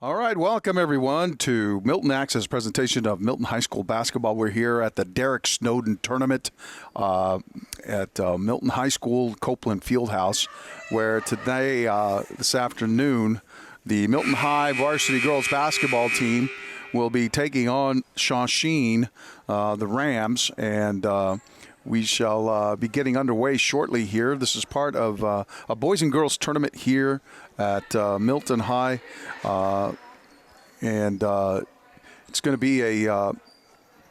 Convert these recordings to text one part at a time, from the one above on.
All right, welcome everyone to Milton Access presentation of Milton High School basketball. We're here at the Derek Snowden tournament at Milton High School Copeland Fieldhouse, where today, this afternoon, the Milton High varsity girls basketball team will be taking on Shawsheen, the Rams, and we shall be getting underway shortly here. This is part of a boys and girls tournament here at Milton High, and it's going to be a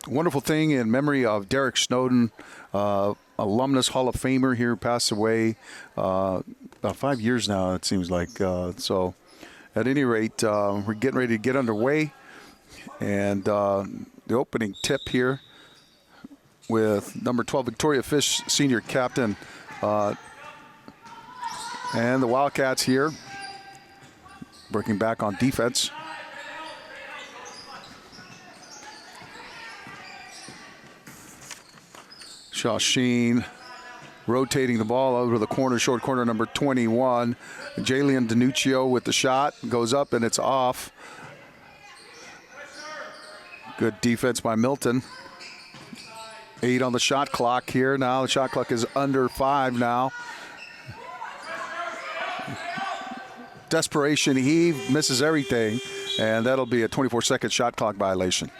wonderful thing in memory of Derek Snowden, alumnus Hall of Famer here, passed away about 5 years now, it seems like. So at any rate, we're getting ready to get underway, and the opening tip here with number 12, Victoria Fish, senior captain. And the Wildcats here, working back on defense. Shawsheen rotating the ball over the corner, short corner, number 21. Jalen DiNuccio with the shot. Goes up and it's off. Good defense by Milton. 8 on the shot clock here. Now the shot clock is under 5 now. Desperation heave, misses everything, and that'll be a 24-second shot clock violation.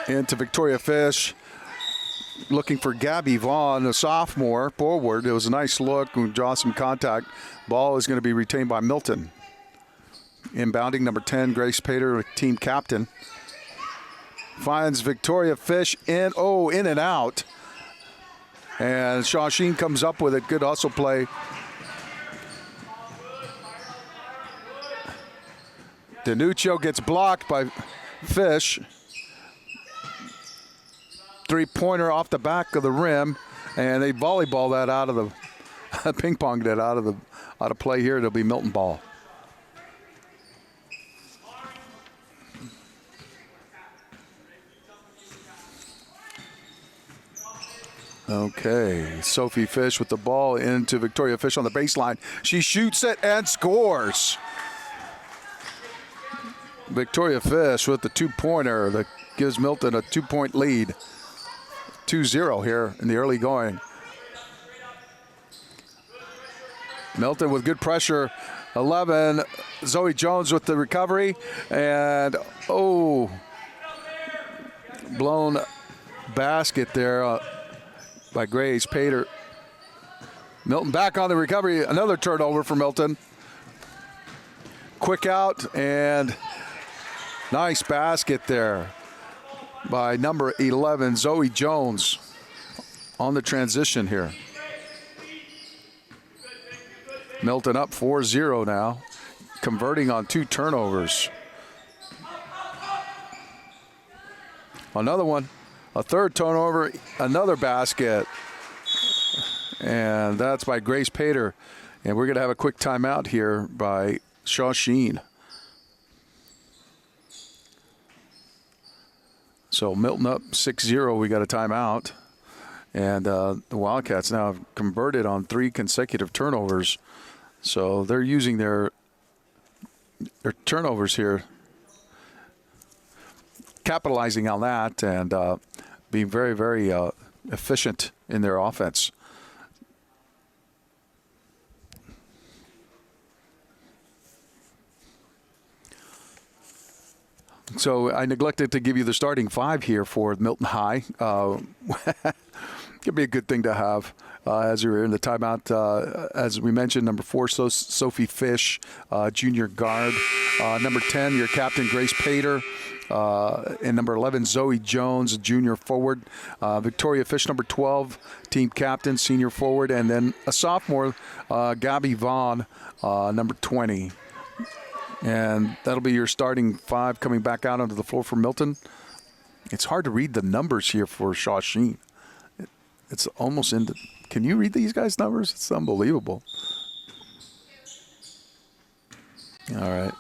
Into Victoria Fish. Looking for Gabby Vaughn, a sophomore, forward. It was a nice look and draw some contact. Ball is going to be retained by Milton. Inbounding, number 10, Grace Pater, team captain. Finds Victoria Fish in and out. And Shawsheen comes up with it. Good hustle play. DiNuccio gets blocked by Fish. Three-pointer off the back of the rim, and they volleyball that out of the ping-pong that out of play here. It'll be Milton ball. Okay, Sophie Fish with the ball into Victoria Fish on the baseline. She shoots it and scores. Victoria Fish with the two-pointer that gives Milton a 2-point lead. 2-0 here in the early going. Milton with good pressure. 11, Zoe Jones with the recovery. And, blown basket there by Grace Pater. Milton back on the recovery. Another turnover for Milton. Quick out and nice basket there by number 11, Zoe Jones, on the transition here. Milton up 4-0 now, converting on 2 turnovers. Another one, a third turnover, another basket. And that's by Grace Pater. And we're going to have a quick timeout here by Shawsheen. So Milton up 6-0, we got a timeout. And the Wildcats now have converted on 3 consecutive turnovers. So they're using their turnovers here, capitalizing on that and being very, very efficient in their offense. So I neglected to give you the starting 5 here for Milton High. It'd be a good thing to have as you're in the timeout. As we mentioned, number 4, Sophie Fish, junior guard. Number 10, your captain, Grace Pater. And number 11, Zoe Jones, junior forward. Victoria Fish, number 12, team captain, senior forward. And then a sophomore, Gabby Vaughn, number 20. And that'll be your starting 5 coming back out onto the floor for Milton. It's hard to read the numbers here for Shawsheen. It's almost into. Can you read these guys' numbers? It's unbelievable. All right.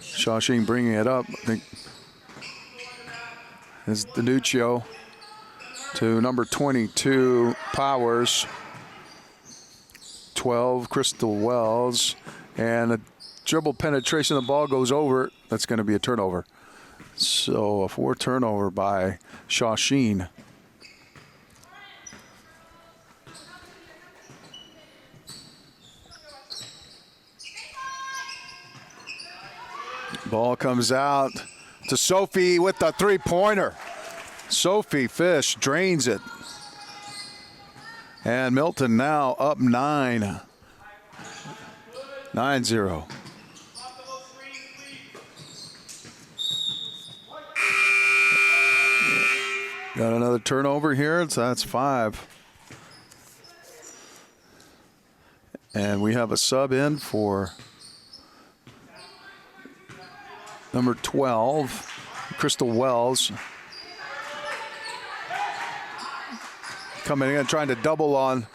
Shawsheen bringing it up. I think is Danuccio to number 22, Powers. 12, Crystal Wells. And a dribble penetration, the ball goes over. That's going to be a turnover. So a 4 turnover by Shawsheen. Ball comes out to Sophie with the 3-pointer. Sophie Fish drains it. And Milton now up 9. 9-0. Got another turnover here, so that's 5. And we have a sub in for number 12, Crystal Wells. Coming in, trying to double on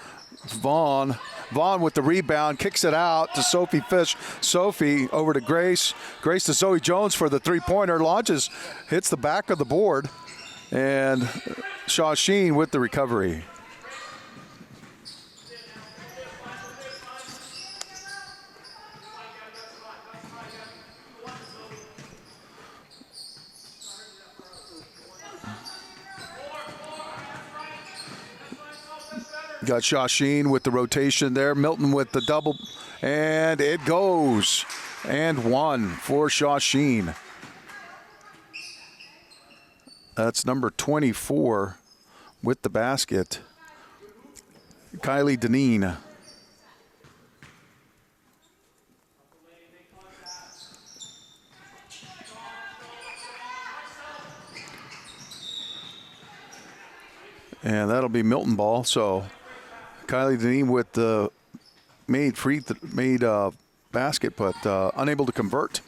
Vaughn. Vaughn with the rebound, kicks it out to Sophie Fish. Sophie over to Grace. Grace to Zoe Jones for the 3-pointer. Launches, hits the back of the board. And Shawsheen with the recovery. Got Shawsheen with the rotation there. Milton with the double, and it goes. And 1 for Shawsheen. That's number 24 with the basket. Kylie Deneen. And that'll be Milton ball. So Kylie Deneen with the made basket, but unable to convert.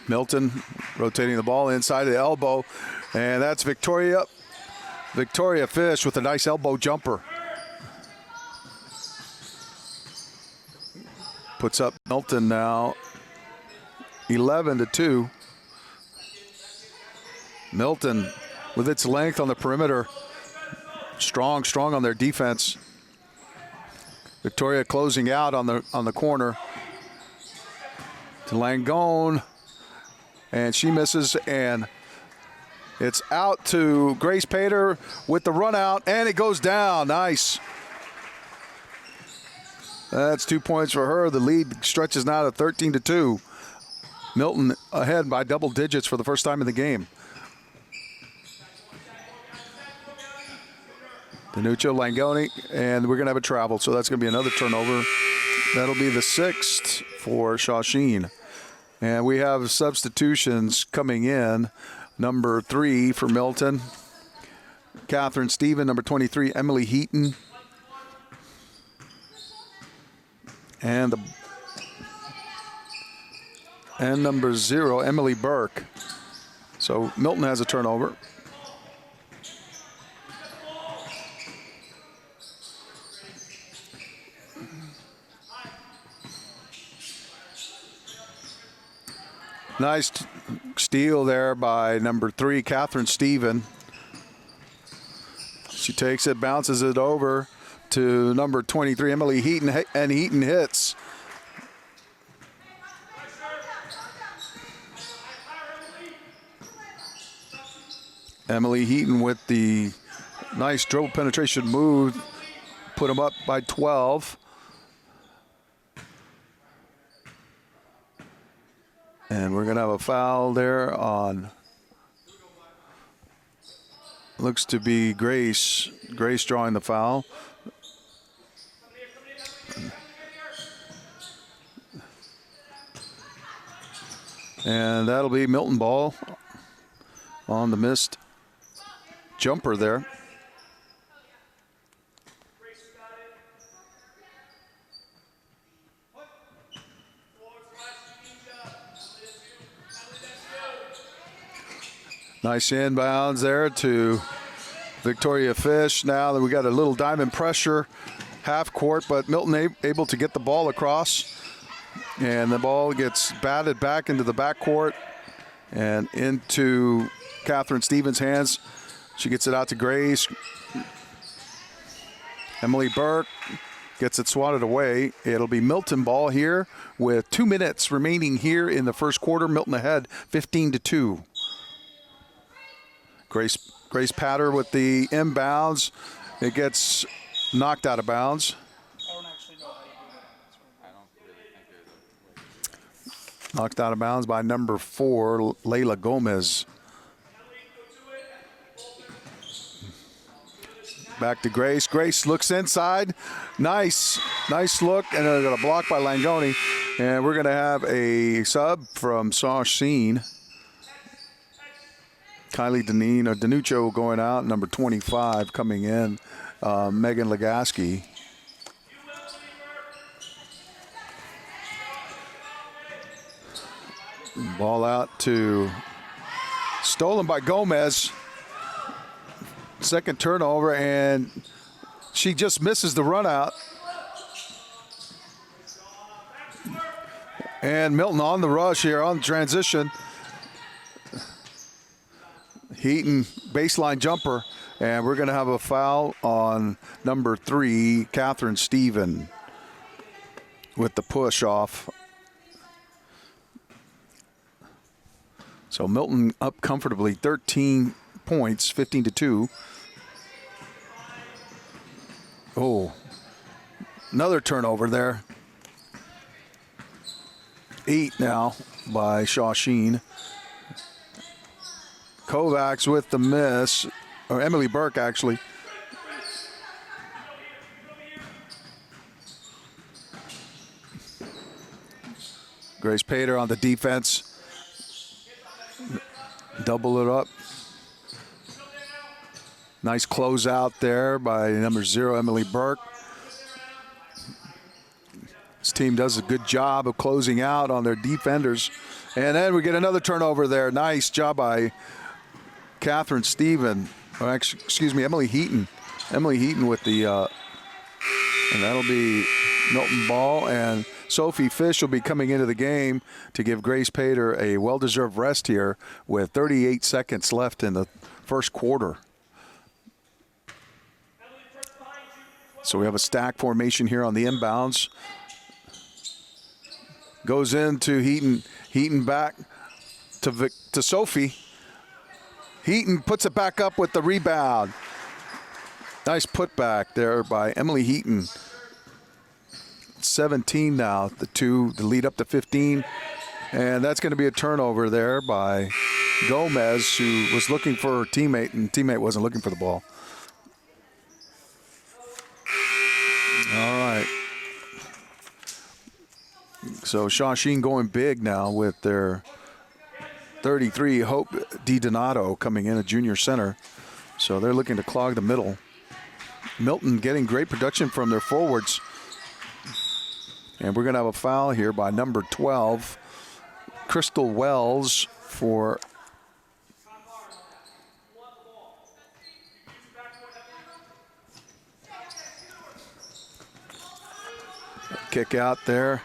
Milton rotating the ball inside of the elbow, and that's Victoria Fish with a nice elbow jumper. Puts up Milton now 11-2. Milton with its length on the perimeter, strong on their defense. Victoria closing out on the corner to Langone. And she misses, and it's out to Grace Pater with the run out, and it goes down. Nice. That's 2 points for her. The lead stretches now to 13-2. Milton ahead by double digits for the first time in the game. Danuccio, Langone, and we're going to have a travel, so that's going to be another turnover. That'll be the 6th for Shawsheen. And we have substitutions coming in. Number 3 for Milton, Catherine Stephen. Number 23, Emily Heaton. And number 0, Emily Burke. So Milton has a turnover. Nice steal there by number 3, Catherine Stephen. She takes it, bounces it over to number 23, Emily Heaton, and Heaton hits. Emily Heaton with the nice dribble penetration move, put them up by 12. And we're going to have a foul there on, looks to be Grace. Grace drawing the foul. And that'll be Milton ball on the missed jumper there. Nice inbounds there to Victoria Fish. Now that we got a little diamond pressure, half court, but Milton able to get the ball across. And the ball gets batted back into the backcourt and into Catherine Stevens' hands. She gets it out to Grace. Emily Burke gets it swatted away. It'll be Milton ball here with 2 minutes remaining here in the first quarter. Milton ahead 15-2. Grace Patter with the inbounds. It gets knocked out of bounds. Knocked out of bounds by number 4, Layla Gomez. Back to Grace. Grace looks inside. Nice look. And they're going to block by Langoni. And we're going to have a sub from Shawsheen. Kylie Danuccio going out. Number 25 coming in. Megan Legaski. Ball out to stolen by Gomez. Second turnover, and she just misses the run out. And Milton on the rush here on transition. Heaton baseline jumper, and we're going to have a foul on number 3, Catherine Steven, with the push off. So Milton up comfortably, 13 points, 15-2. Oh, another turnover there. 8 now by Shawsheen. Kovacs with the miss, or Emily Burke actually. Grace Pater on the defense. Double it up. Nice closeout there by number 0, Emily Burke. This team does a good job of closing out on their defenders. And then we get another turnover there. Nice job by Catherine Steven. Or actually, excuse me, Emily Heaton. Emily Heaton with the, and that'll be Milton ball. And Sophie Fish will be coming into the game to give Grace Pater a well-deserved rest here with 38 seconds left in the first quarter. So we have a stack formation here on the inbounds. Goes into Heaton. Heaton back to Sophie. Heaton puts it back up with the rebound. Nice putback there by Emily Heaton. 17 now, the lead up to 15. And that's going to be a turnover there by Gomez, who was looking for her teammate, and teammate wasn't looking for the ball. All right. So Shawsheen going big now with their 33, Hope DiDonato coming in, a junior center. So they're looking to clog the middle. Milton getting great production from their forwards. And we're going to have a foul here by number 12, Crystal Wells, for kick out there.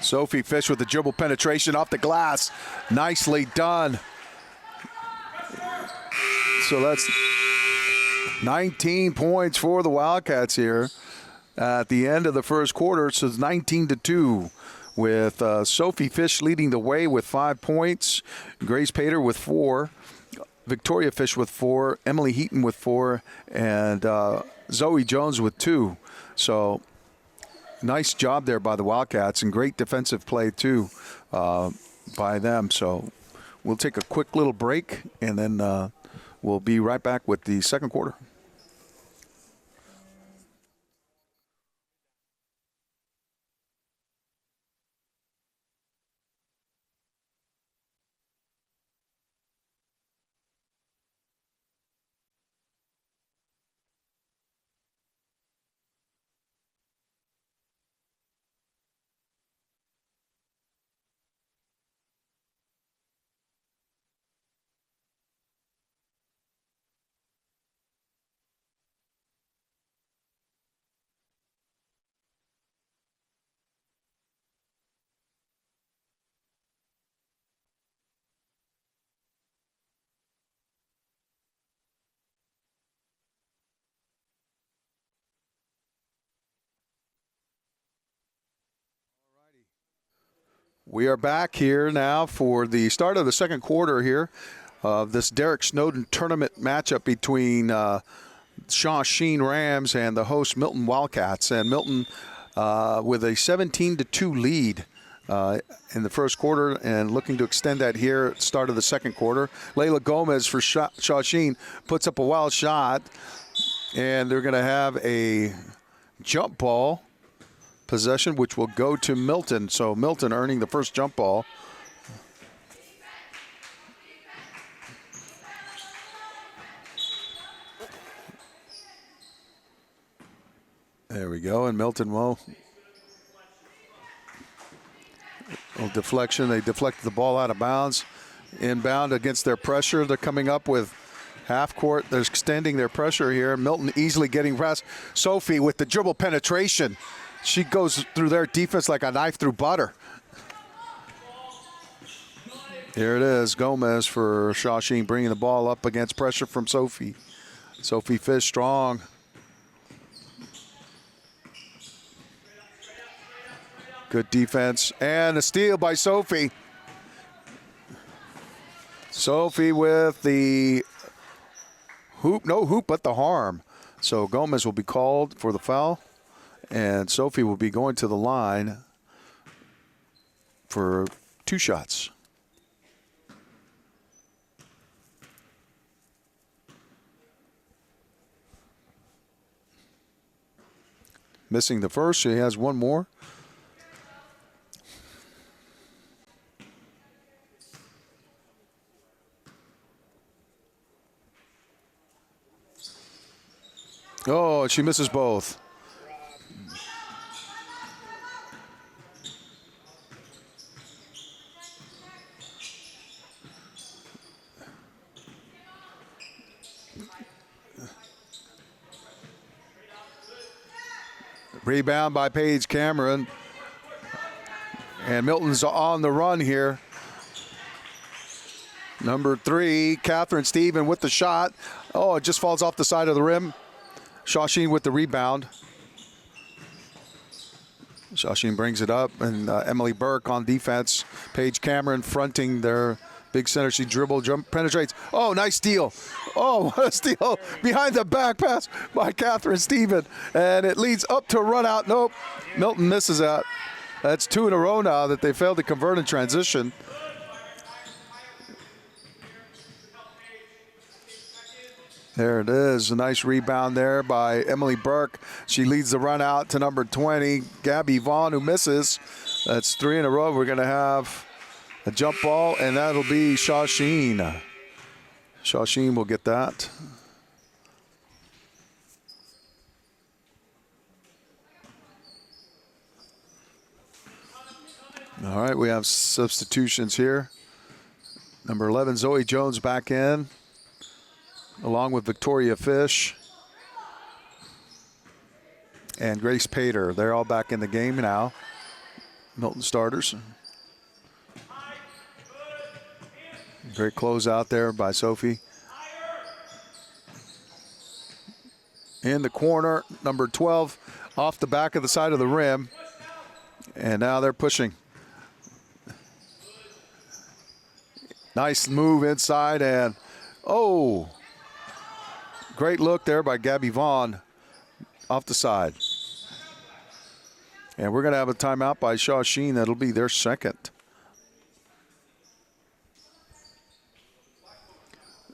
Sophie Fish with the dribble penetration off the glass. Nicely done. So that's 19 points for the Wildcats here at the end of the first quarter. So it's 19-2 with Sophie Fish leading the way with 5 points. Grace Pater with 4. Victoria Fish with 4. Emily Heaton with 4. And Zoe Jones with 2. So nice job there by the Wildcats, and great defensive play too by them. So we'll take a quick little break, and then we'll be right back with the second quarter. We are back here now for the start of the second quarter here of this Derek Snowden tournament matchup between Shawsheen Rams and the host Milton Wildcats. And Milton with a 17-2 lead in the first quarter and looking to extend that here at the start of the second quarter. Layla Gomez for Shawsheen puts up a wild shot, and they're going to have a jump ball possession, which will go to Milton. So Milton earning the first jump ball. There we go, and Milton will. A little deflection. They deflected the ball out of bounds. Inbound against their pressure. They're coming up with half court. They're extending their pressure here. Milton easily getting past Sophie with the dribble penetration. She goes through their defense like a knife through butter. Here it is, Gomez for Shawsheen bringing the ball up against pressure from Sophie. Sophie Fish strong. Good defense and a steal by Sophie. Sophie with the hoop, no hoop but the harm. So Gomez will be called for the foul. And Sophie will be going to the line for 2 shots. Missing the first, she has one more. Oh, she misses both. Rebound by Paige Cameron. And Milton's on the run here. Number 3, Catherine Stephen with the shot. Oh, it just falls off the side of the rim. Shawsheen with the rebound. Shawsheen brings it up, and Emily Burke on defense. Paige Cameron fronting their big center. She jump, penetrates. Oh, nice steal. Oh, what a steal. Behind the back pass by Catherine Stephen. And it leads up to a run out. Nope. Milton misses that. That's 2 in a row now that they failed to convert in transition. There it is. A nice rebound there by Emily Burke. She leads the run out to number 20, Gabby Vaughn, who misses. That's 3 in a row. We're going to have a jump ball, and that'll be Shawsheen. Shawsheen will get that. All right, we have substitutions here. Number 11, Zoe Jones back in, along with Victoria Fish and Grace Pater. They're all back in the game now. Milton starters. Great close out there by Sophie. In the corner, number 12, off the back of the side of the rim. And now they're pushing. Nice move inside, and oh, great look there by Gabby Vaughn off the side. And we're going to have a timeout by Shawsheen. That'll be their second.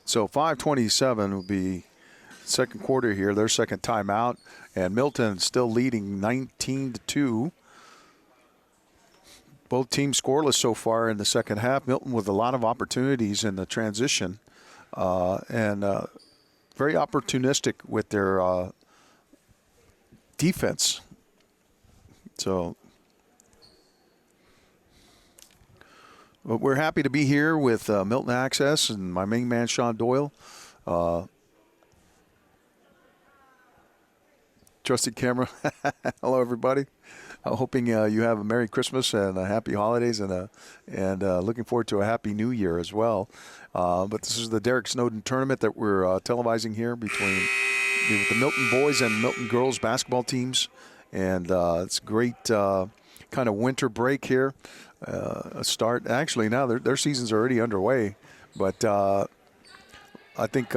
So 5:27 will be second quarter here, their second timeout. And Milton still leading 19-2. Both teams scoreless so far in the second half. Milton with a lot of opportunities in the transition and very opportunistic with their defense. So but we're happy to be here with Milton Access and my main man, Sean Doyle. Trusted camera. Hello, everybody. Hoping you have a Merry Christmas and a Happy Holidays and looking forward to a Happy New Year as well. But this is the Derek Snowden tournament that we're televising here between the Milton boys and Milton girls basketball teams. And it's great kind of winter break here. A start. Actually, now their season's already underway. But I think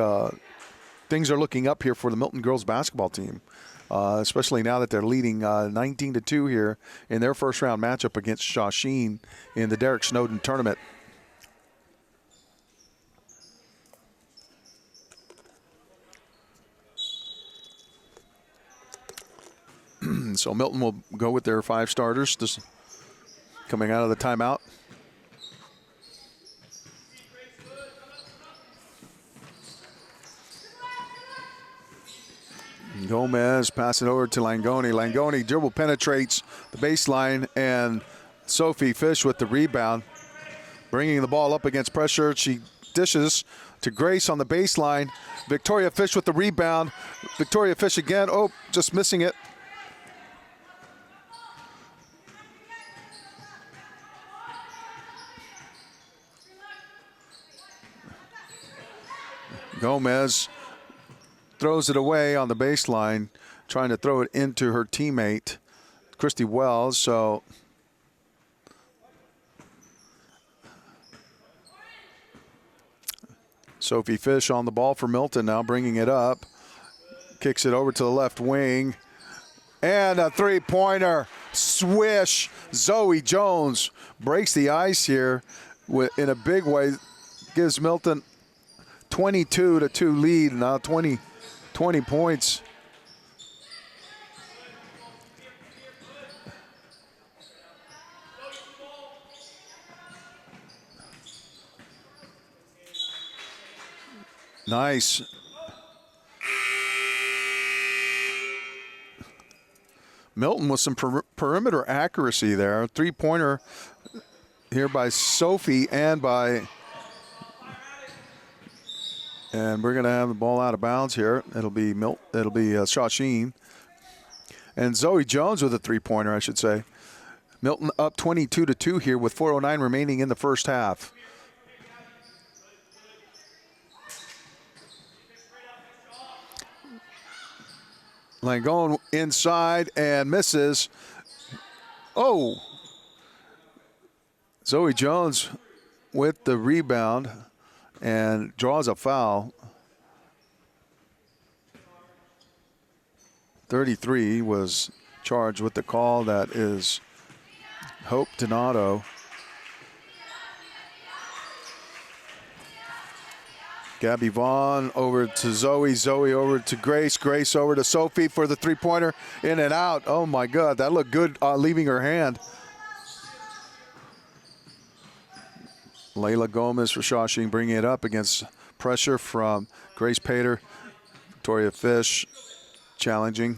things are looking up here for the Milton girls basketball team, especially now that they're leading 19-2 here in their first round matchup against Shawsheen in the Derek Snowden tournament. So Milton will go with their 5 starters just coming out of the timeout. Gomez passing over to Langoni. Langoni dribble penetrates the baseline, and Sophie Fish with the rebound. Bringing the ball up against pressure. She dishes to Grace on the baseline. Victoria Fish with the rebound. Victoria Fish again. Oh, just missing it. Gomez throws it away on the baseline, trying to throw it into her teammate, Christy Wells. So Sophie Fish on the ball for Milton now, bringing it up. Kicks it over to the left wing. And a three-pointer. Swish. Zoe Jones breaks the ice here in a big way. Gives Milton 22-2 lead, now 20 points. Nice. Milton with some perimeter accuracy there. Three-pointer here by Sophie and by... And we're going to have the ball out of bounds here. It'll be Shawsheen. And Zoe Jones with a three-pointer, I should say. Milton up 22-2 here with 4:09 remaining in the first half. Langone inside and misses. Oh! Zoe Jones with the rebound and draws a foul. 33 was charged with the call. That is Hope Donato. Gabby Vaughn over to Zoe. Zoe over to Grace. Grace over to Sophie for the three-pointer. In and out. Oh, my God. That looked good leaving her hand. Layla Gomez for Shawsheen bringing it up against pressure from Grace Pater. Victoria Fish challenging.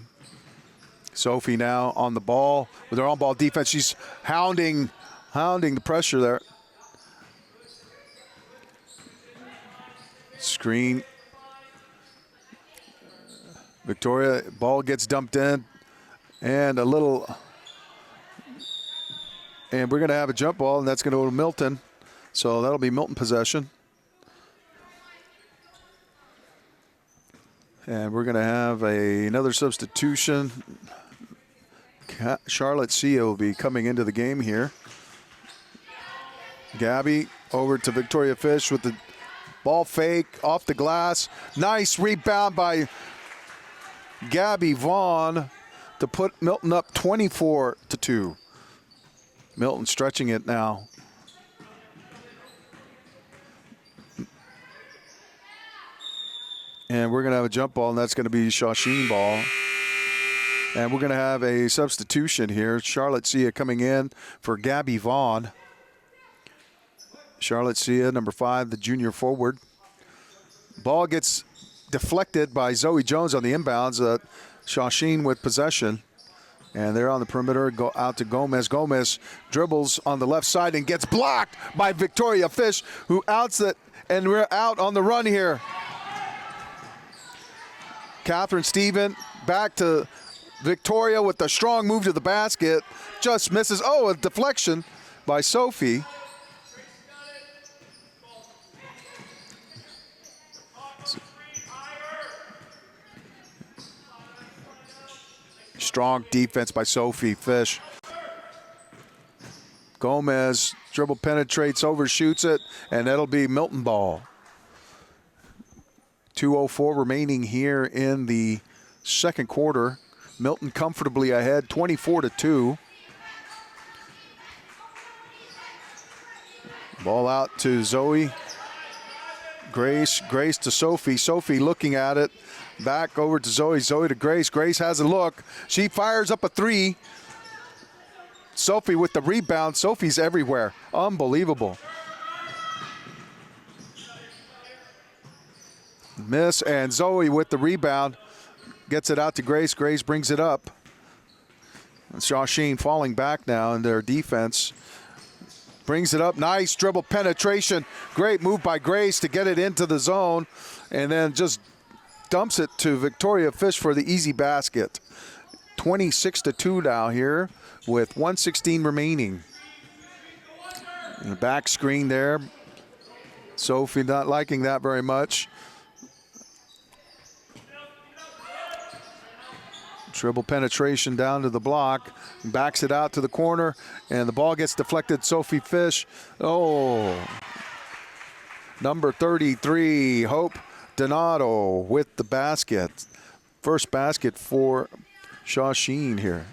Sophie now on the ball with her on-ball defense. She's hounding the pressure there. Screen. Victoria, ball gets dumped in. And we're going to have a jump ball, and that's going to go to Milton. So that'll be Milton possession. And we're going to have another substitution. Charlotte Sia will be coming into the game here. Gabby over to Victoria Fish with the ball fake off the glass. Nice rebound by Gabby Vaughn to put Milton up 24-2. Milton stretching it now. And we're going to have a jump ball, and that's going to be Shawsheen ball. And we're going to have a substitution here. Charlotte Sia coming in for Gabby Vaughn. Charlotte Sia, number 5, the junior forward. Ball gets deflected by Zoe Jones on the inbounds. Shawsheen with possession. And they're on the perimeter, go out to Gomez. Gomez dribbles on the left side and gets blocked by Victoria Fish, who outs it, and we're out on the run here. Catherine Steven back to Victoria with a strong move to the basket. Just misses. Oh, a deflection by Sophie. Strong defense by Sophie Fish. Gomez dribble penetrates, overshoots it, and that'll be Milton ball. 2:04 remaining here in the second quarter. Milton comfortably ahead, 24-2. Ball out to Zoe. Grace to Sophie. Sophie looking at it. Back over to Zoe. Zoe to Grace. Grace has a look. She fires up a three. Sophie with the rebound. Sophie's everywhere. Unbelievable. Miss, and Zoe with the rebound. Gets it out to Grace. Grace brings it up. And Shawsheen falling back now in their defense. Brings it up. Nice dribble penetration. Great move by Grace to get it into the zone. And then just dumps it to Victoria Fish for the easy basket. 26-2 now here with 1:16 remaining. And the back screen there. Sophie not liking that very much. Dribble penetration down to the block, backs it out to the corner, and the ball gets deflected. Sophie Fish. Oh, number 33, Hope Donato with the basket. First basket for Shawsheen here.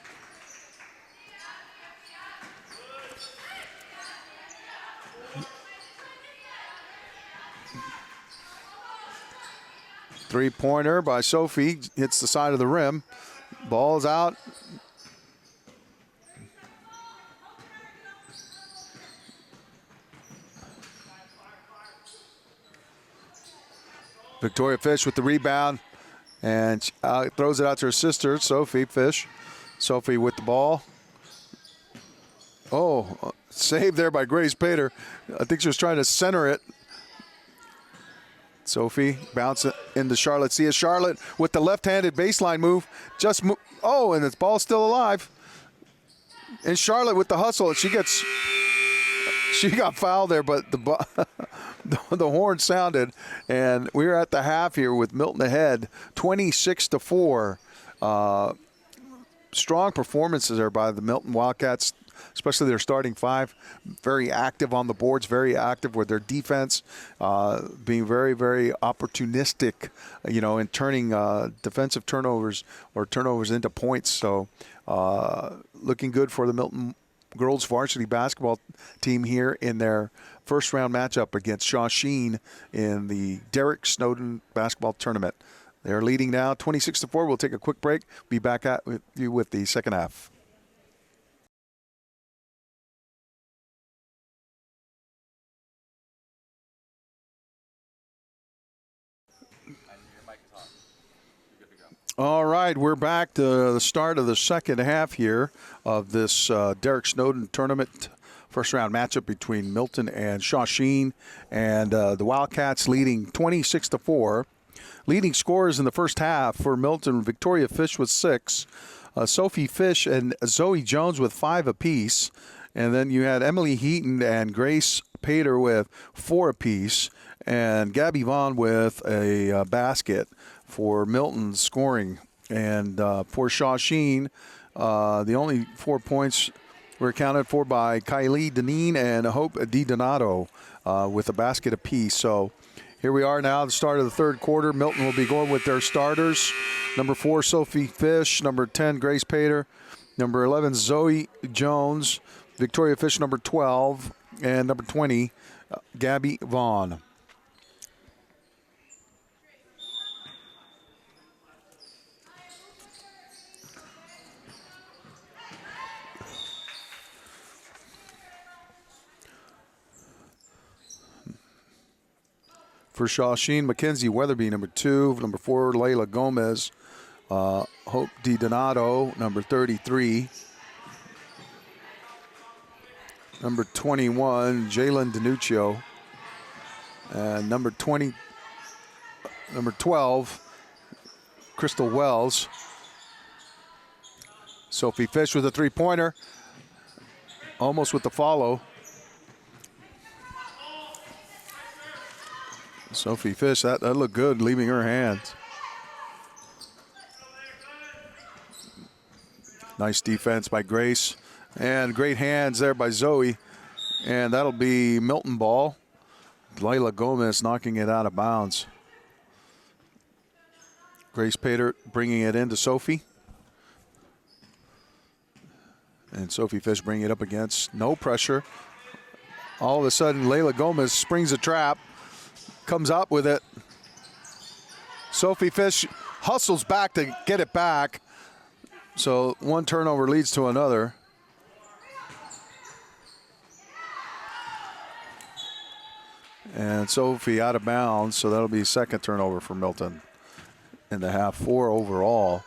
Three-pointer by Sophie, hits the side of the rim. Ball's out. Victoria Fish with the rebound, and throws it out to her sister, Sophie Fish. Sophie with the ball. Oh, saved there by Grace Pater. I think she was trying to center it. Sophie bounce it into Charlotte. See Charlotte with the left-handed baseline move. Oh, and the ball's still alive. And Charlotte with the hustle. She got fouled there, but the horn sounded, and we're at the half here with Milton ahead, 26-4. Strong performances there by the Milton Wildcats, especially their starting five. Very active on the boards, very active with their defense, being very, very opportunistic, in turning defensive turnovers or turnovers into points. So looking good for the Milton girls varsity basketball team here in their first round matchup against Shawsheen in the Derek Snowden basketball tournament. They're leading now 26-4. We'll take a quick break. Be back with you with the second half. All right, we're back to the start of the second half here of this Derek Snowden tournament. First round matchup between Milton and Shawsheen, and the Wildcats leading 26-4. Leading scorers in the first half for Milton, Victoria Fish with 6, Sophie Fish and Zoe Jones with 5 apiece, and then you had Emily Heaton and Grace Pater with 4 apiece, and Gabby Vaughn with a basket for Milton's scoring. And for Shawsheen, the only 4 points were accounted for by Kylie Deneen and Hope DiDonato with a basket apiece. So here we are now, the start of the third quarter. Milton will be going with their starters. Number 4, Sophie Fish. Number 10, Grace Pater. Number 11, Zoe Jones. Victoria Fish, number 12. And number 20, Gabby Vaughn. For Shawsheen, Mackenzie Weatherby, number 2. Number 4, Layla Gomez. Hope DiDonato, number 33. Number 21, Jalen DiNuccio. And number 12, Crystal Wells. Sophie Fish with a three-pointer. Almost with the follow. Sophie Fish, that looked good, leaving her hands. Nice defense by Grace. And great hands there by Zoe. And that'll be Milton ball. Layla Gomez knocking it out of bounds. Grace Pater bringing it into Sophie. And Sophie Fish bringing it up against. No pressure. All of a sudden, Layla Gomez springs a trap. Comes up with it. Sophie Fish hustles back to get it back. So one turnover leads to another. And Sophie out of bounds, so that'll be second turnover for Milton in the half. 4 overall.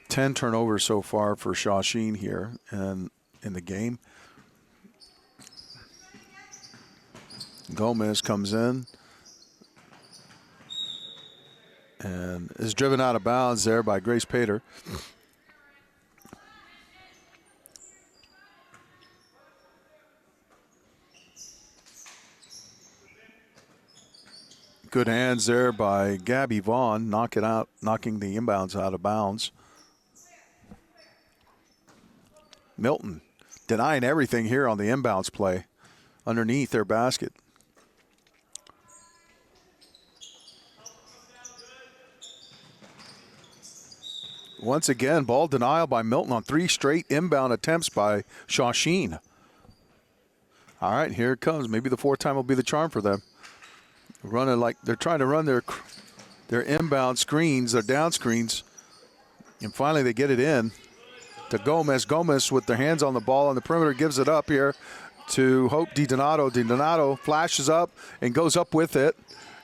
10 turnovers so far for Shawsheen here and in the game. Gomez comes in and is driven out of bounds there by Grace Pater. Good hands there by Gabby Vaughn, knocking the inbounds out of bounds. Milton denying everything here on the inbounds play underneath their basket. Once again, ball denial by Milton on 3 straight inbound attempts by Shawsheen. All right, here it comes. Maybe the 4th time will be the charm for them. Running like they're trying to run their inbound screens, their down screens. And finally they get it in to Gomez. Gomez with their hands on the ball on the perimeter gives it up here to Hope DiDonato. DiDonato flashes up and goes up with it.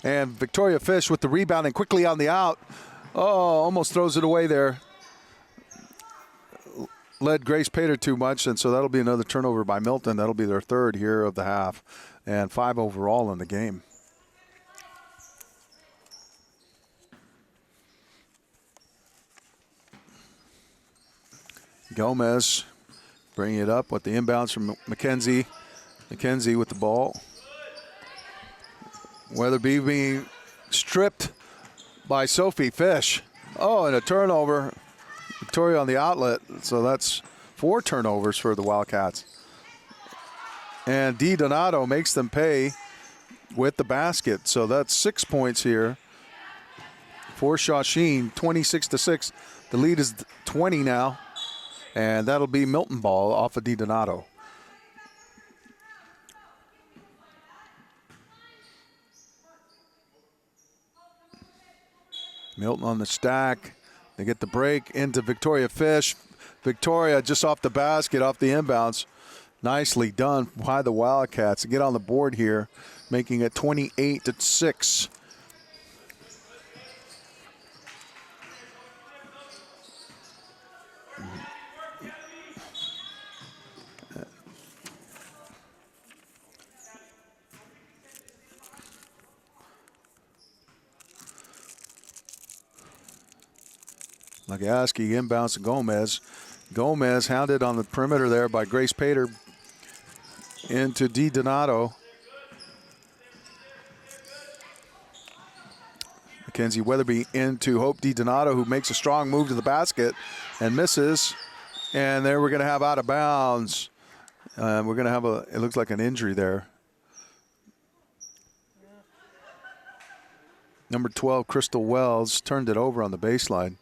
And Victoria Fish with the rebound and quickly on the out. Oh, almost throws it away there. Led Grace Pater too much, and so that'll be another turnover by Milton. That'll be their 3rd here of the half, and 5 overall in the game. Gomez bringing it up with the inbounds from McKenzie. McKenzie with the ball. Weatherby being stripped by Sophie Fish. Oh, and a turnover. Victoria on the outlet. So that's 4 turnovers for the Wildcats. And DiDonato makes them pay with the basket. So that's 6 points here for Shawsheen, 26-6. The lead is 20 now. And that'll be Milton ball off of DiDonato. Milton on the stack. They get the break into Victoria Fish. Victoria just off the basket, off the inbounds. Nicely done by the Wildcats to get on the board here, making it 28-6. Lagaski inbounds to Gomez. Gomez hounded on the perimeter there by Grace Pater into DiDonato. Mackenzie Weatherby into Hope DiDonato, who makes a strong move to the basket and misses. And there we're going to have out of bounds. We're going to have it looks like an injury there. Number 12, Crystal Wells, turned it over on the baseline.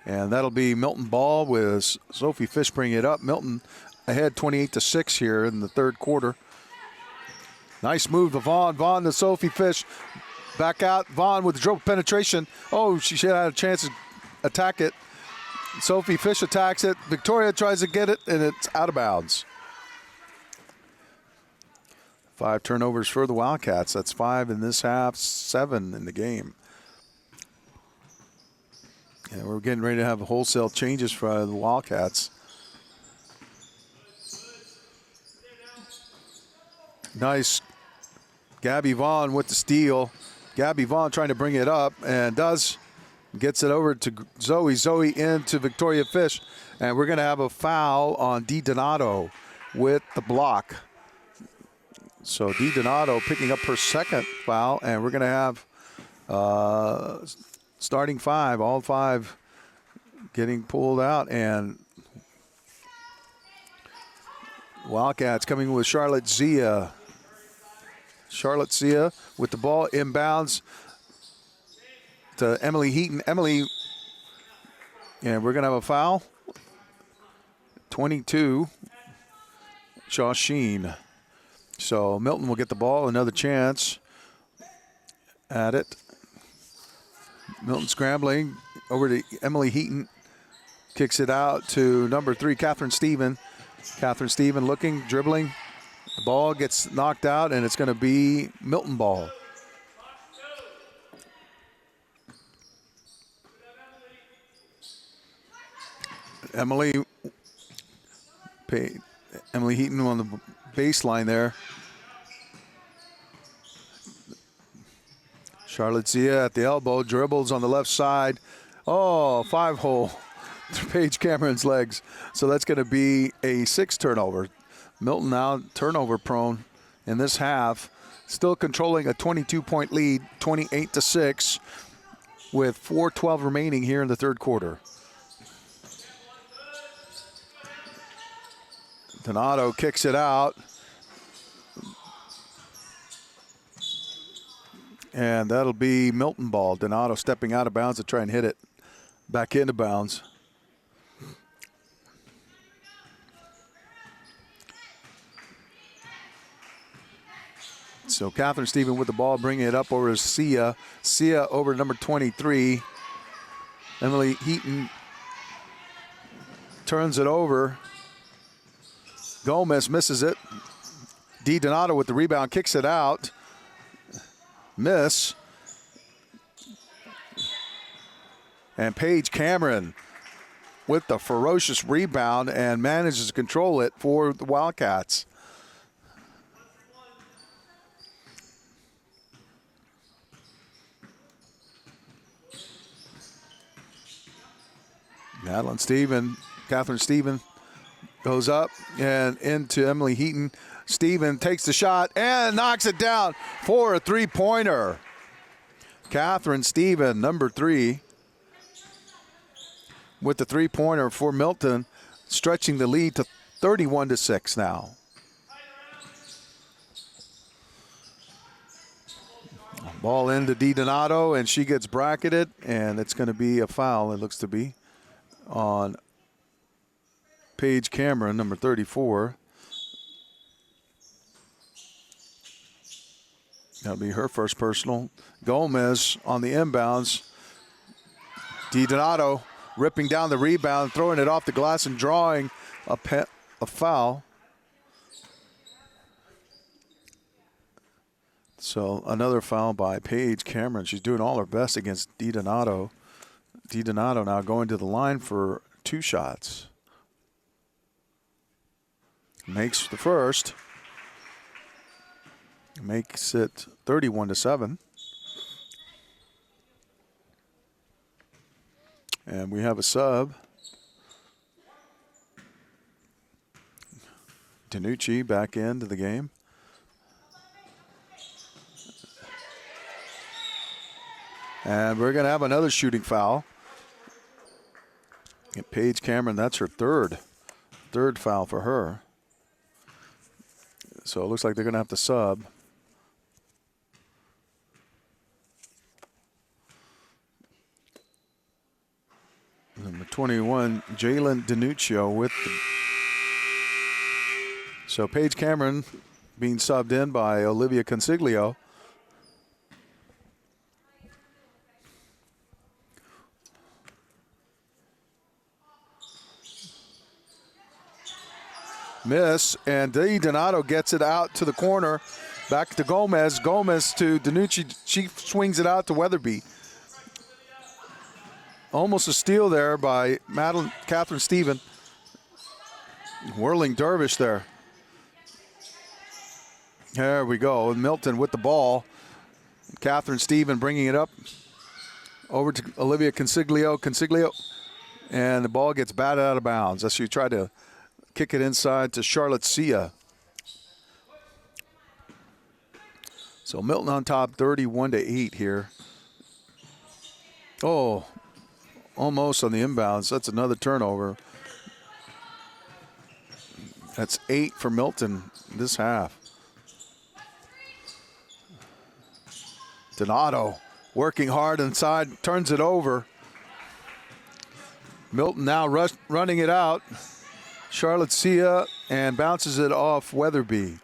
And that'll be Milton ball with Sophie Fish bringing it up. Milton ahead 28-6 here in the 3rd quarter. Nice move to Vaughn. Vaughn to Sophie Fish. Back out. Vaughn with the dribble penetration. Oh, she should have had a chance to attack it. Sophie Fish attacks it. Victoria tries to get it, and it's out of bounds. 5 turnovers for the Wildcats. That's 5 in this half, 7 in the game. Yeah, we're getting ready to have wholesale changes for the Wildcats. Nice. Gabby Vaughn with the steal. Gabby Vaughn trying to bring it up and gets it over to Zoe. Zoe into Victoria Fish. And we're going to have a foul on DiDonato with the block. So DiDonato picking up her 2nd foul. And we're going to have starting five, all five getting pulled out, and Wildcats coming with Charlotte Zia. Charlotte Zia with the ball inbounds to Emily Heaton. Emily, and we're going to have a foul. 22, Shawsheen. So Milton will get the ball, another chance at it. Milton scrambling over to Emily Heaton. Kicks it out to number 3, Catherine Stephen. Catherine Stephen looking, dribbling. The ball gets knocked out, and it's going to be Milton ball. Emily Heaton on the baseline there. Charlotte Zia at the elbow, dribbles on the left side. Oh, 5-hole to Paige Cameron's legs. So that's going to be a 6 turnover. Milton now turnover prone in this half. Still controlling a 22-point lead, 28-6, with 4:12 remaining here in the third quarter. Donato kicks it out. And that'll be Milton ball. Donato stepping out of bounds to try and hit it back into bounds. So Catherine Stephen with the ball, bringing it up over to Sia. Sia over to number 23. Emily Heaton turns it over. Gomez misses it. Donato with the rebound, kicks it out. Miss. And Paige Cameron with the ferocious rebound and manages to control it for the Wildcats. Catherine Stephen goes up and into Emily Heaton. Stephen takes the shot and knocks it down for a three-pointer. Catherine Stephen, number 3, with the three-pointer for Milton, stretching the lead to 31-6 now. Ball into Donato, and she gets bracketed, and it's going to be a foul, it looks to be, on Paige Cameron, number 34. That'll be her first personal. Gomez on the inbounds. Donato ripping down the rebound, throwing it off the glass and drawing a foul. So another foul by Paige Cameron. She's doing all her best against Donato. Donato now going to the line for 2 shots. Makes the first. Makes it 31-7. And we have a sub. Danucci back into the game. And we're going to have another shooting foul. And Paige Cameron, that's her third foul for her. So it looks like they're going to have to sub. Number 21, Jalen Danuccio with the... So Paige Cameron being subbed in by Olivia Consiglio. Miss, and Donato gets it out to the corner. Back to Gomez. Gomez to Danucci. She swings it out to Weatherby. Almost a steal there by Catherine Stephen. Whirling dervish there. There we go. Milton with the ball. Catherine Stephen bringing it up over to Olivia Consiglio. And the ball gets batted out of bounds as she tried to kick it inside to Charlotte Sia. So Milton on top 31-8 here Oh, almost on the inbounds. That's another turnover. That's 8 for Milton this half. Donato working hard inside, turns it over. Milton now running it out. Charlotte Sia and bounces it off Weatherby.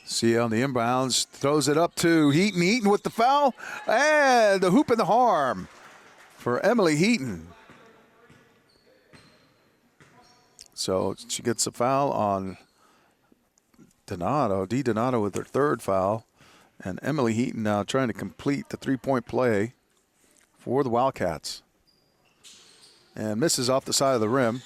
Sia on the inbounds, throws it up to Heaton. Heaton with the foul, and the hoop and the harm for Emily Heaton. So she gets a foul on Donato, Donato with her third foul. And Emily Heaton now trying to complete the three-point play for the Wildcats. And misses off the side of the rim.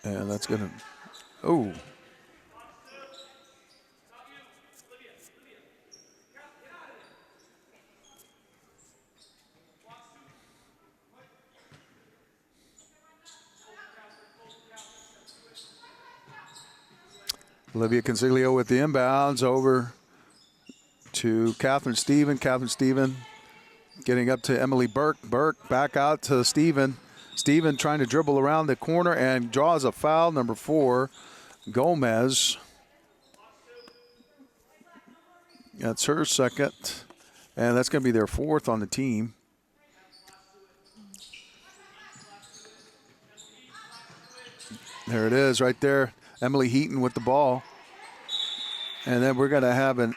And that's going to, oh. Olivia Consiglio with the inbounds over to Catherine Steven. Catherine Steven getting up to Emily Burke. Burke back out to Steven. Steven trying to dribble around the corner and draws a foul. Number 4, Gomez. That's her second. And that's going to be their 4th on the team. There it is right there. Emily Heaton with the ball. And then we're going to have an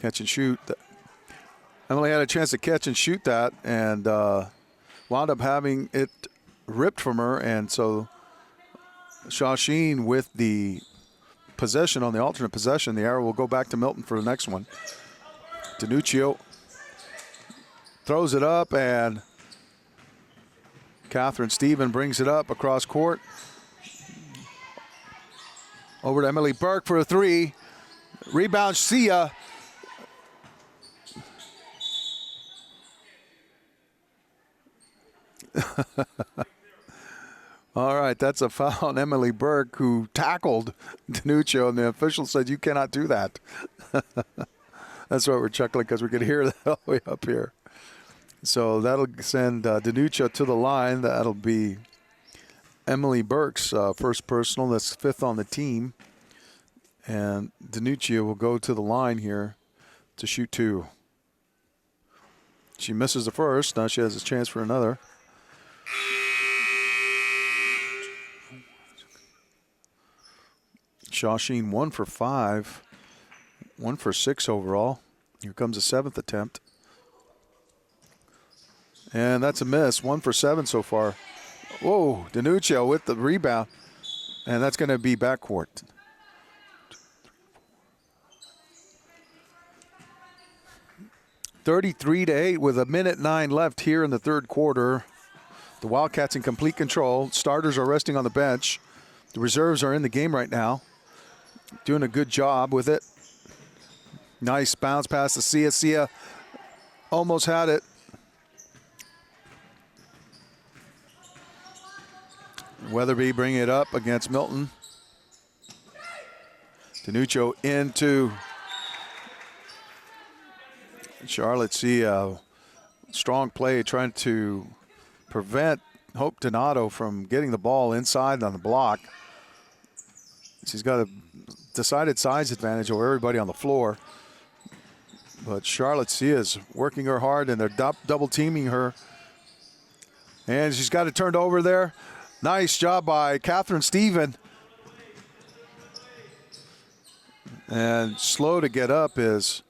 catch and shoot. Emily had a chance to catch and shoot that and wound up having it ripped from her. And so Shawsheen with the possession on the alternate possession. The arrow will go back to Milton for the next one. Danuccio throws it up, and Catherine Steven brings it up across court. Over to Emily Burke for a 3. Rebound, Sia. All right, that's a foul on Emily Burke, who tackled Danuccio, and the official said, "You cannot do that." That's why we're chuckling, because we can hear that all the way up here. So that'll send Danuccio to the line. That'll be Emily Burke's first personal. That's 5th on the team. And Danuccio will go to the line here to shoot 2. She misses the first. Now she has a chance for another. Shawsheen 1 for 5. 1 for 6 overall. Here comes a 7th attempt. And that's a miss. 1 for 7 so far. Whoa, Danuccio with the rebound. And that's going to be backcourt. (33-8) with 1:09 left here in the third quarter. The Wildcats in complete control. Starters are resting on the bench. The reserves are in the game right now. Doing a good job with it. Nice bounce pass to Sia. Sia almost had it. Weatherby bringing it up against Milton. Danuccio into Charlotte. Sia. Strong play trying to prevent Hope Donato from getting the ball inside on the block. She's got a decided size advantage over everybody on the floor. But Charlotte Sia is working her hard, and they're double teaming her. And she's got it turned over there. Nice job by Catherine Steven. And slow to get up is,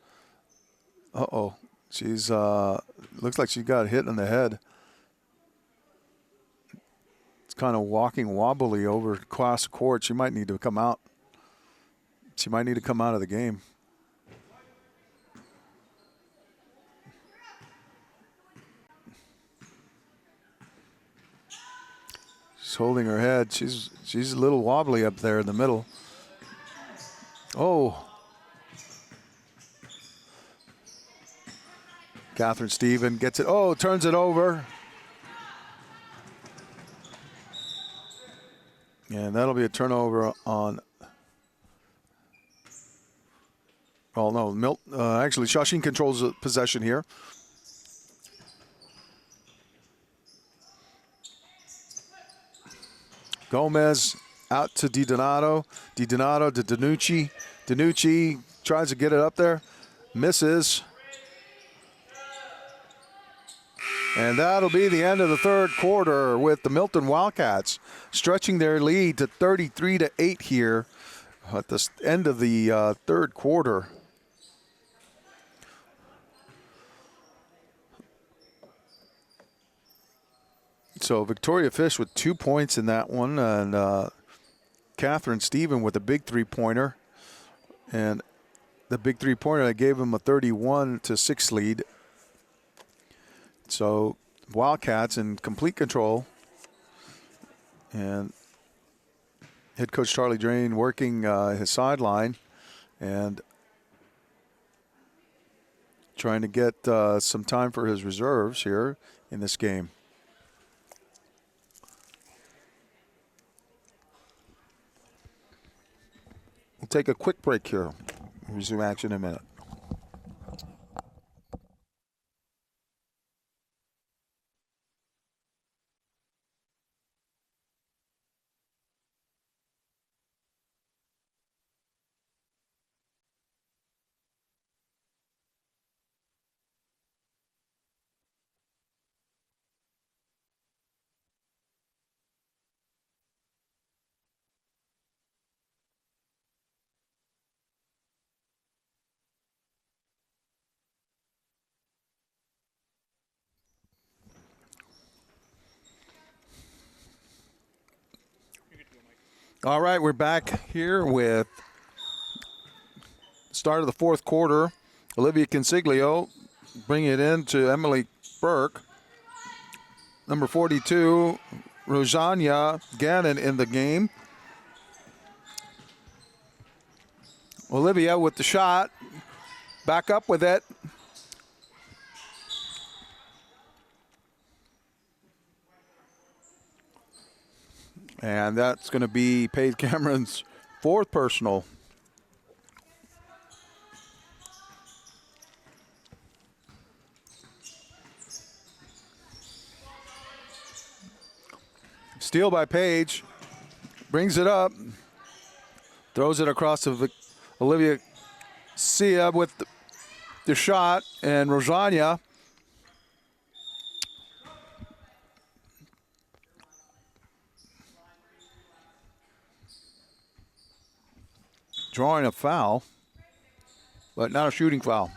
she's, looks like she got hit in the head. It's kind of walking wobbly over across court. She might need to come out. She might need to come out of the game. She's holding her head. She's a little wobbly up there in the middle. Oh. Catherine Steven gets it. Oh, turns it over. And that'll be a turnover on. Oh, no. Milton. Actually, Shawsheen controls the possession here. Gomez out to DiDonato. DiDonato to Danucci. Danucci tries to get it up there. Misses. And that'll be the end of the third quarter with the Milton Wildcats stretching their lead to 33-8 here at the end of the third quarter. So Victoria Fish with 2 points in that one, and Catherine Steven with a big three-pointer. And the big three-pointer that gave him a 31-6 lead. So Wildcats in complete control. And head coach Charlie Drain working his sideline and trying to get some time for his reserves here in this game. We'll take a quick break here. Resume action in a minute. All right, we're back here with start of the fourth quarter. Olivia Consiglio bringing it in to Emily Burke. Number 42, Rojania Gannon in the game. Olivia with the shot. Back up with it. And that's going to be Paige Cameron's fourth personal. Steal by Paige. Brings it up. Throws it across to Olivia Sia with the shot. And Rojania drawing a foul, but not a shooting foul.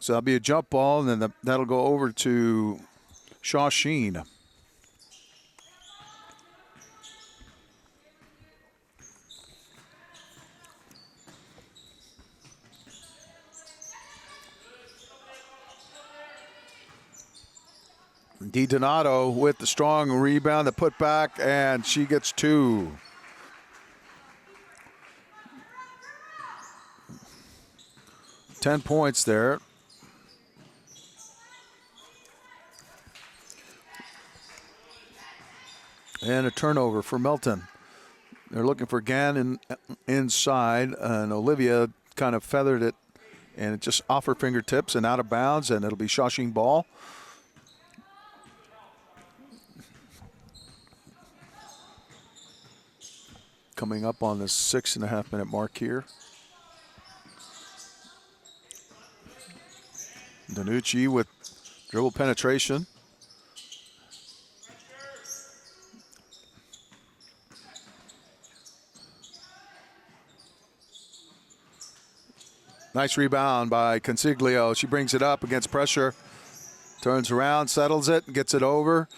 So that'll be a jump ball, and then that'll go over to Shawsheen. DiDonato with the strong rebound, the putback, and she gets two. Ten points there. And a turnover for Milton. They're looking for Gann inside, and Olivia kind of feathered it, and it just off her fingertips and out of bounds, and it'll be Shawsheen ball. Coming up on the 6.5 minute mark here. Danucci with dribble penetration. Nice rebound by Consiglio. She brings it up against pressure. Turns around, settles it, and gets it over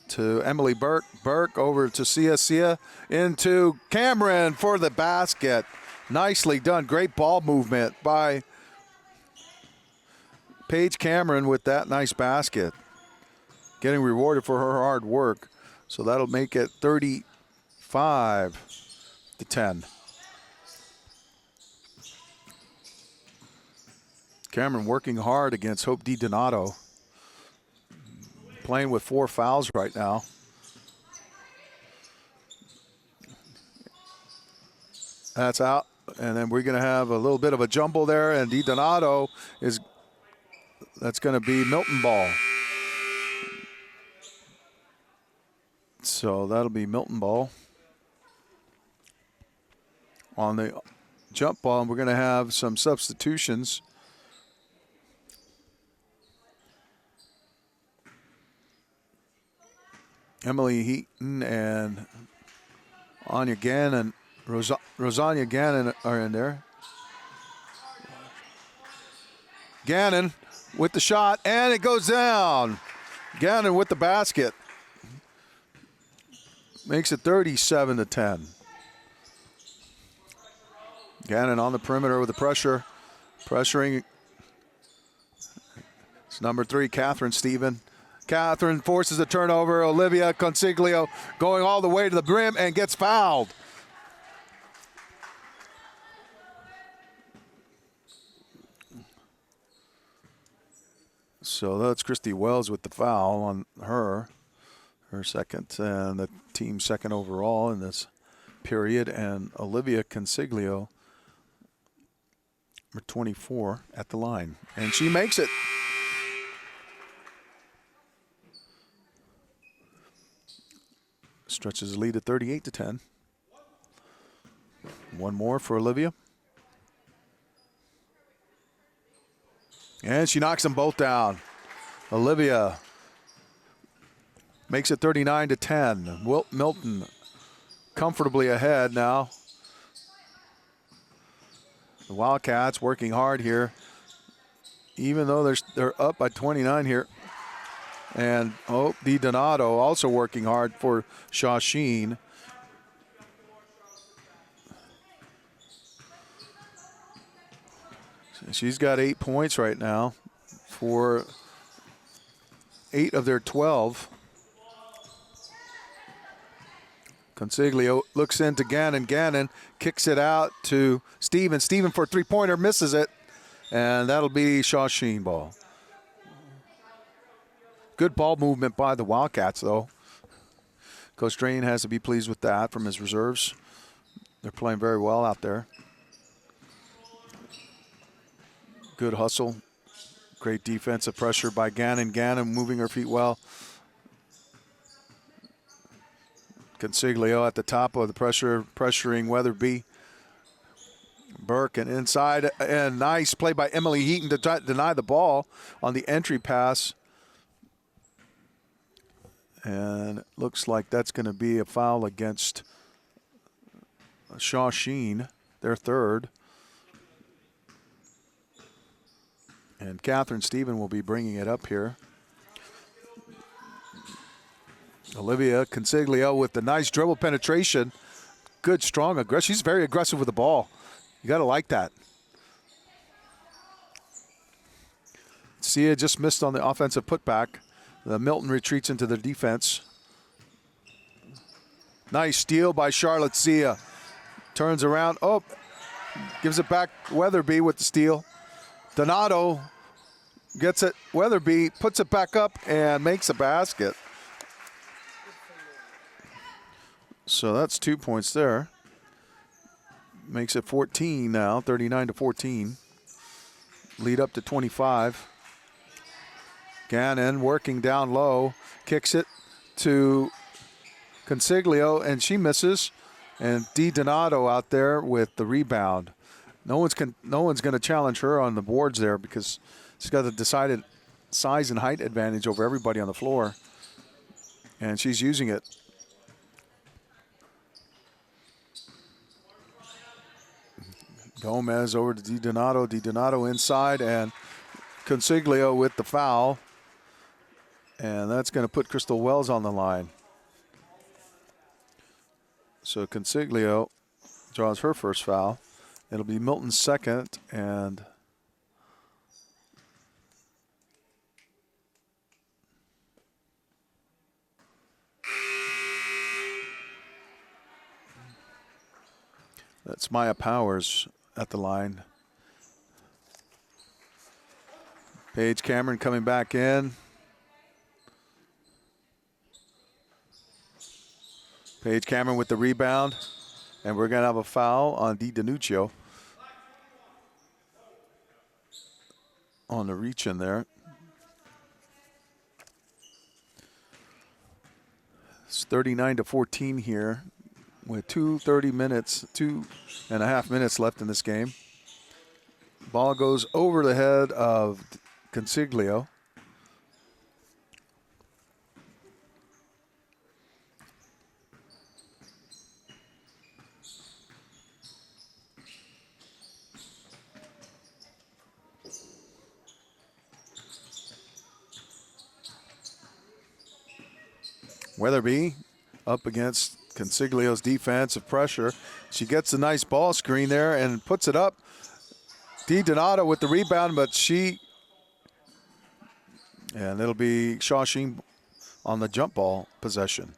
to Emily Burke. Burke over to Sia. Sia into Cameron for the basket. Nicely done. Great ball movement by Paige Cameron with that nice basket. Getting rewarded for her hard work. So that'll make it 35-31 to 10. Cameron working hard against Hope DiDonato. Playing with 4 fouls right now. That's out. And then we're going to have a little bit of a jumble there. And DiDonato is, that's going to be Milton ball. So that'll be Milton ball. On the jump ball, we're going to have some substitutions. Emily Heaton and Anya Gannon, Rosanna Gannon are in there. Gannon with the shot, and it goes down. Gannon with the basket. Makes it 37 to 10. Gannon on the perimeter with the pressure. Pressuring. It's number 3, Catherine Stephen. Catherine forces a turnover. Olivia Consiglio going all the way to the brim and gets fouled. So that's Christy Wells with the foul on her second, and the team second overall in this period. And Olivia Consiglio, number 24, at the line. And she makes it. Stretches the lead at 38 to 10. One more for Olivia. And she knocks them both down. Olivia makes it 39 to 10. Milton comfortably ahead now. The Wildcats working hard here, even though they're up by 29 here. And DiDonato also working hard for Shawsheen. She's got 8 points right now for 8 of their 12. Consiglio looks into Gannon. Gannon kicks it out to Steven. Steven for a three-pointer, misses it. And that'll be Shawsheen ball. Good ball movement by the Wildcats, though. Coach Drain has to be pleased with that from his reserves. They're playing very well out there. Good hustle. Great defensive pressure by Gannon. Gannon moving her feet well. Consiglio at the top of the pressure, pressuring Weatherby. Burke and inside, and nice play by Emily Heaton to deny the ball on the entry pass. And it looks like that's going to be a foul against Shawsheen, their third. And Catherine Stephen will be bringing it up here. Olivia Consiglio with the nice dribble penetration. Good, strong aggression. She's very aggressive with the ball. You got to like that. Sia just missed on the offensive putback. The Milton retreats into the defense. Nice steal by Charlotte Sia. Turns around. Oh, gives it back. Weatherby with the steal. Donato gets it. Weatherby puts it back up and makes a basket. So that's 2 points there. Makes it 14 now, 39 to 14. Lead up to 25. Gannon working down low, kicks it to Consiglio, and she misses. And DiDonato out there with the rebound. No one's going to challenge her on the boards there because she's got a decided size and height advantage over everybody on the floor. And she's using it. Gomez over to DiDonato. DiDonato inside, and Consiglio with the foul. And that's going to put Crystal Wells on the line. So Consiglio draws her first foul. It'll be Milton's second, and That's Maya Powers at the line. Paige Cameron coming back in. Paige Cameron with the rebound. And we're going to have a foul on DiDonuccio on the reach in there. It's 39-14 here with 2:30 minutes, 2.5 minutes left in this game. Ball goes over the head of Consiglio. Weatherby up against Consiglio's defensive pressure. She gets a nice ball screen there and puts it up. DiDonato with the rebound, but and it'll be Shawsheen on the jump ball possession.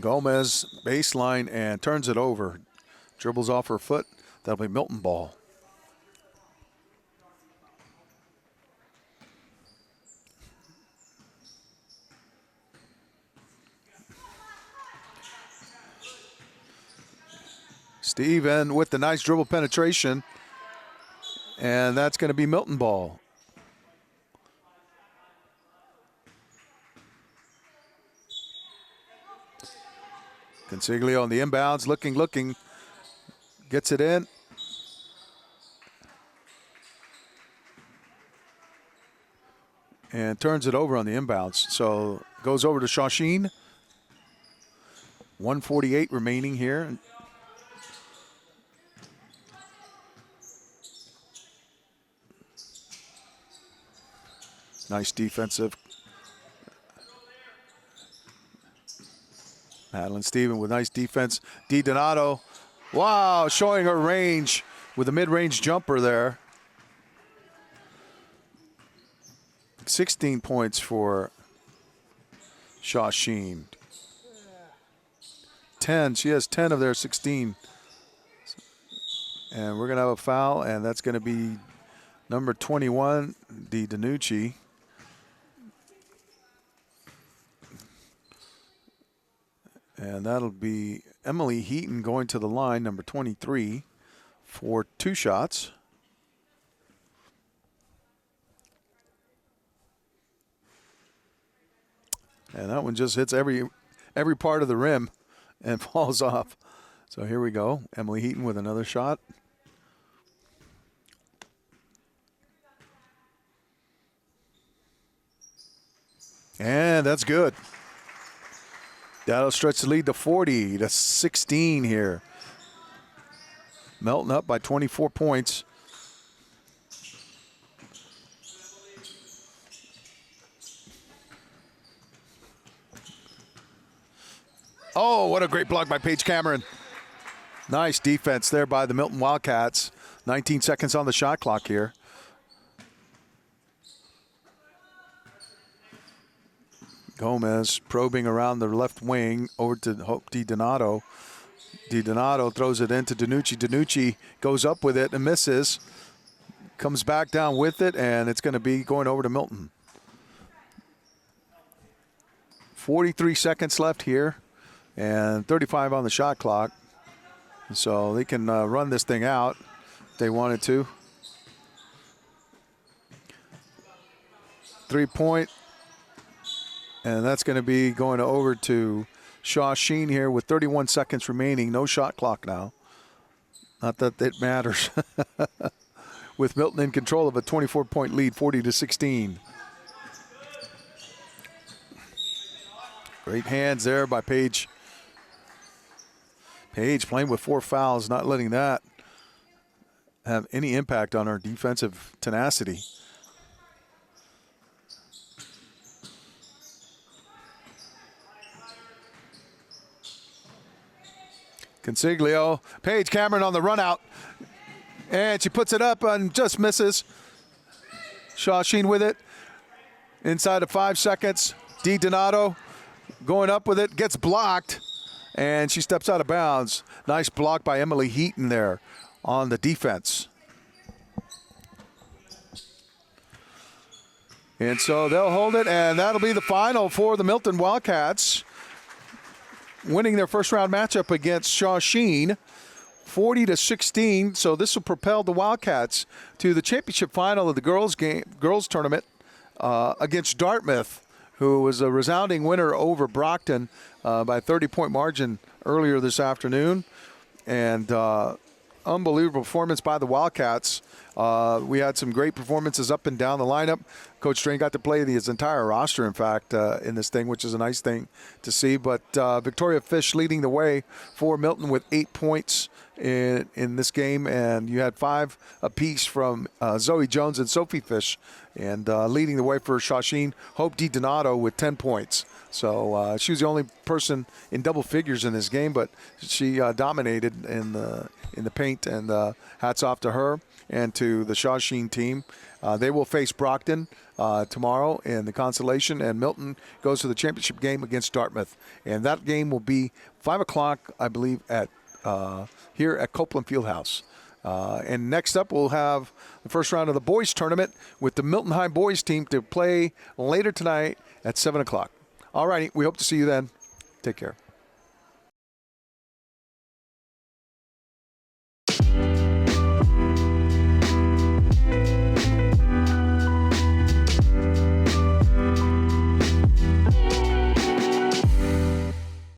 Gomez baseline and turns it over. Dribbles off her foot. That'll be Milton ball. Steven with the nice dribble penetration. And that's going to be Milton ball. Consiglio on the inbounds, looking, gets it in. And turns it over on the inbounds. So goes over to Shawsheen. 1:48 remaining here. Nice defensive. Madeline Steven with nice defense. DiDonato, wow, showing her range with a mid-range jumper there. 16 points for Shawsheen. 10, she has 10 of their 16. And we're gonna have a foul, and that's gonna be number 21, DiDonuccio. And that'll be Emily Heaton going to the line, number 23, for 2 shots. And that one just hits every part of the rim and falls off. So here we go. Emily Heaton with another shot. And that's good. That'll stretch the lead to 40-16 here. Milton up by 24 points. Oh, what a great block by Paige Cameron. Nice defense there by the Milton Wildcats. 19 seconds on the shot clock here. Gomez probing around the left wing over to DiDonato. DiDonato throws it into DiDonuccio. DiDonuccio goes up with it and misses. Comes back down with it, and it's going to be going over to Milton. 43 seconds left here and 35 on the shot clock. So they can run this thing out if they wanted to. 3-point. And that's going to be going over to Shawsheen here with 31 seconds remaining. No shot clock now. Not that it matters. With Milton in control of a 24-point lead, 40-16. Great hands there by Paige. Paige playing with 4 fouls, not letting that have any impact on her defensive tenacity. Consiglio, Paige Cameron on the run out, and she puts it up and just misses. Shawsheen with it. inside of 5 seconds. DiDonato going up with it, gets blocked, and she steps out of bounds. Nice block by Emily Heaton there on the defense. And so they'll hold it, and that'll be the final for the Milton Wildcats, winning their first-round matchup against Shawsheen, 40-16. So this will propel the Wildcats to the championship final of the girls tournament against Dartmouth, who was a resounding winner over Brockton by a 30-point margin earlier this afternoon. And unbelievable performance by the Wildcats. We had some great performances up and down the lineup. Coach Strain got to play his entire roster, in fact, in this thing, which is a nice thing to see. But Victoria Fish leading the way for Milton with 8 points in this game. And you had 5 apiece from Zoe Jones and Sophie Fish. And leading the way for Shawsheen, Hope DiDonato with 10 points. So she was the only person in double figures in this game, but she dominated in the paint, and hats off to her and to the Shawsheen team. They will face Brockton tomorrow in the consolation, and Milton goes to the championship game against Dartmouth. And that game will be 5 o'clock, I believe, at here at Copeland Fieldhouse. And next up, we'll have the first round of the boys tournament with the Milton High boys team to play later tonight at 7 o'clock. All righty, we hope to see you then. Take care.